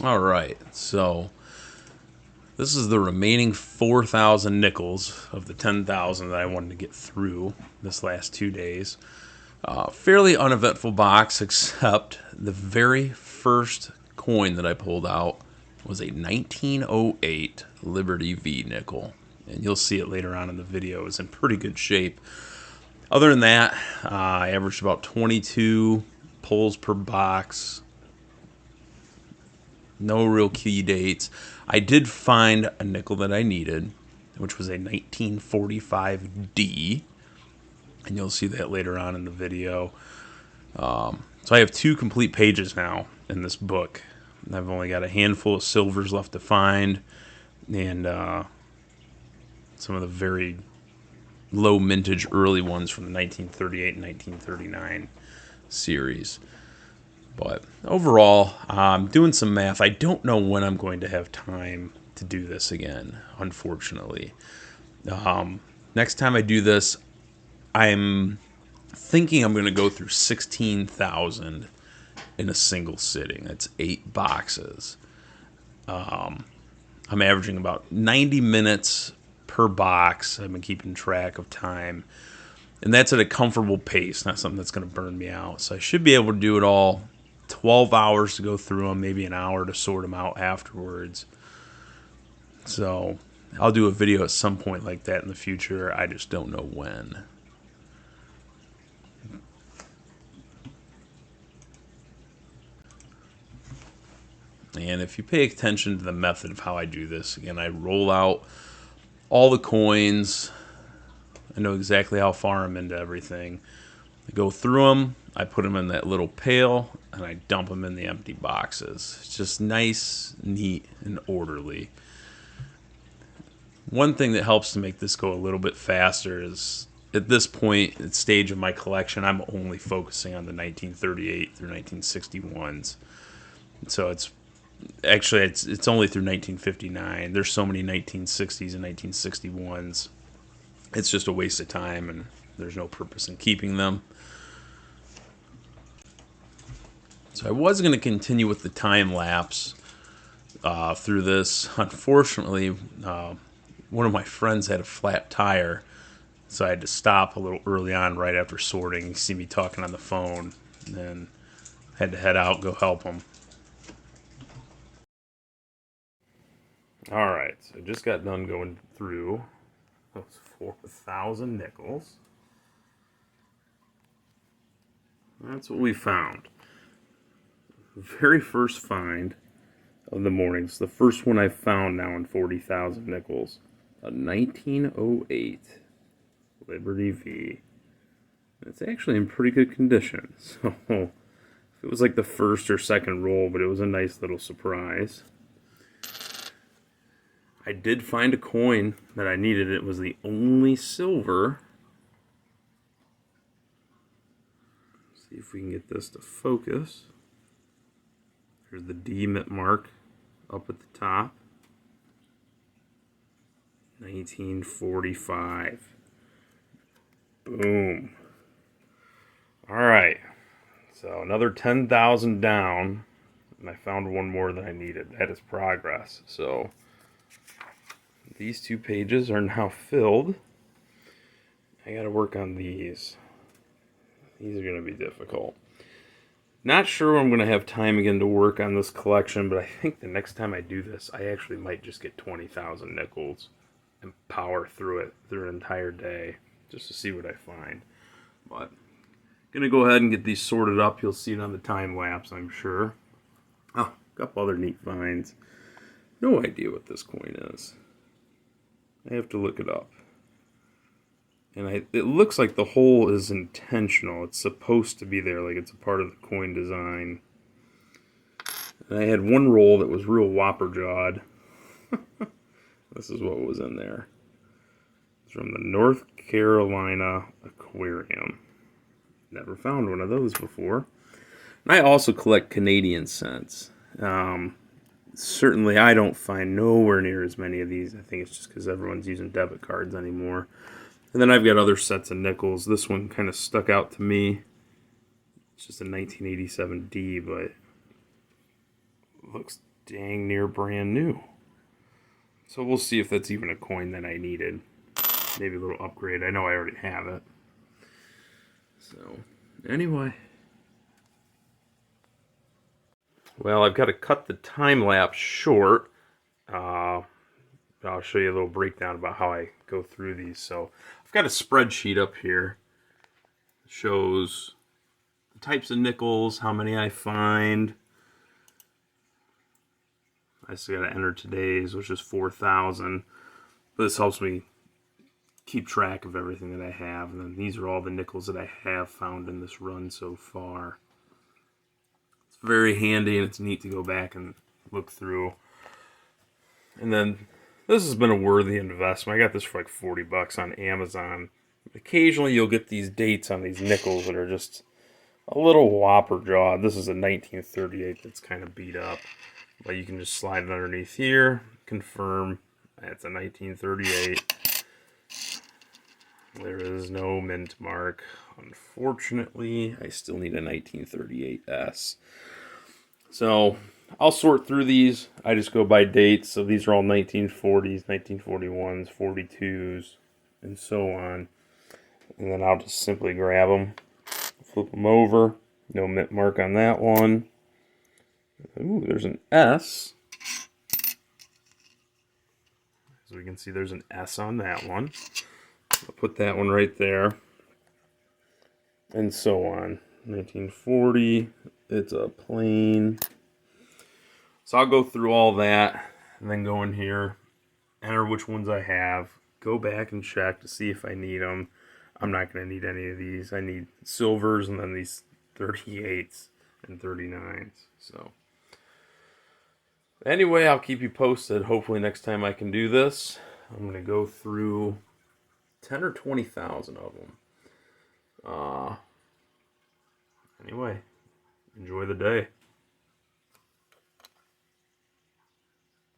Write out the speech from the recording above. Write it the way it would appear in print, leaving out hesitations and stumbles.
All right, so this is the remaining 4,000 nickels of the 10,000 that I wanted to get through this last 2 days. Fairly uneventful box, except the very first coin that I pulled out was a 1908 Liberty V nickel. And you'll see it later on in the video. It's in pretty good shape. Other than that, I averaged about 22 pulls per box. No real key dates. I did find a nickel that I needed, which was a 1945D. And you'll see that later on in the video. So I have 2 complete pages now in this book. I've only got a handful of silvers left to find, and some of the very low mintage early ones from the 1938 and 1939 series. But overall, I'm doing some math. I don't know when I'm going to have time to do this again, unfortunately. Next time I do this, I'm thinking I'm going to go through 16,000 in a single sitting. That's 8 boxes. I'm averaging about 90 minutes per box. I've been keeping track of time. And that's at a comfortable pace, not something that's going to burn me out. So I should be able to do it all. 12 hours to go through them, maybe an hour to sort them out afterwards. So I'll do a video at some point like that in the future. I just don't know when. And if you pay attention to the method of how I do this, again, I roll out all the coins. I know exactly how far I'm into everything. I go through them, I put them in that little pail, and I dump them in the empty boxes. It's just nice, neat, and orderly. One thing that helps to make this go a little bit faster is at this point, at stage of my collection, I'm only focusing on the 1938 through 1961s. So it's only through 1959. There's so many 1960s and 1961s. It's just a waste of time, and there's no purpose in keeping them. So I was going to continue with the time lapse through this. Unfortunately, one of my friends had a flat tire, so I had to stop a little early on right after sorting. You see me talking on the phone, and had to head out, go help him. All right, so I just got done going through those 4,000 nickels. That's what we found. The very first find of the morning. It's the first one I've found now in 40,000 nickels. A 1908 Liberty V. It's actually in pretty good condition. So it was like the first or second roll, but it was a nice little surprise. I did find a coin that I needed. It was the only silver. See if we can get this to focus. There's the D mark up at the top. 1945. Boom. All right. So another 10,000 down, and I found one more than I needed. That is progress. So these 2 pages are now filled. I got to work on these. These are going to be difficult. Not sure I'm going to have time again to work on this collection, but I think the next time I do this, I actually might just get 20,000 nickels and power through it through an entire day just to see what I find. But I'm going to go ahead and get these sorted up. You'll see it on the time lapse, I'm sure. Oh, a couple other neat finds. No idea what this coin is. I have to look it up. And it looks like the hole is intentional. It's supposed to be there, like it's a part of the coin design. And I had one roll that was real whopper-jawed. This is what was in there. It's from the North Carolina Aquarium. Never found one of those before. And I also collect Canadian cents. Certainly I don't find nowhere near as many of these. I think it's just because everyone's using debit cards anymore. And then I've got other sets of nickels. This one kind of stuck out to me. It's just a 1987D, but it looks dang near brand new. So we'll see if that's even a coin that I needed. Maybe a little upgrade. I know I already have it. So, anyway. Well, I've got to cut the time lapse short. I'll show you a little breakdown about how I go through these. So, I've got a spreadsheet up here. It shows the types of nickels, how many I find. I still got to enter today's, which is 4,000. But this helps me keep track of everything that I have. And then these are all the nickels that I have found in this run so far. It's very handy, and it's neat to go back and look through. And then this has been a worthy investment. I got this for like $40 on Amazon. Occasionally you'll get these dates on these nickels that are just a little whopper jaw. This is a 1938 that's kind of beat up. But you can just slide it underneath here, confirm that's a 1938. There is no mint mark. Unfortunately, I still need a 1938S. So I'll sort through these. I just go by dates. So these are all 1940s, 1941s, 42s, and so on. And then I'll just simply grab them, flip them over. No mint mark on that one. Ooh, there's an S. As we can see, there's an S on that one. I'll put that one right there. And so on. 1940, it's a plain. So I'll go through all that and then go in here, enter which ones I have, go back and check to see if I need them. I'm not going to need any of these. I need silvers and then these 38s and 39s. So anyway, I'll keep you posted. Hopefully next time I can do this, I'm going to go through 10 or 20,000 of them. Anyway, enjoy the day.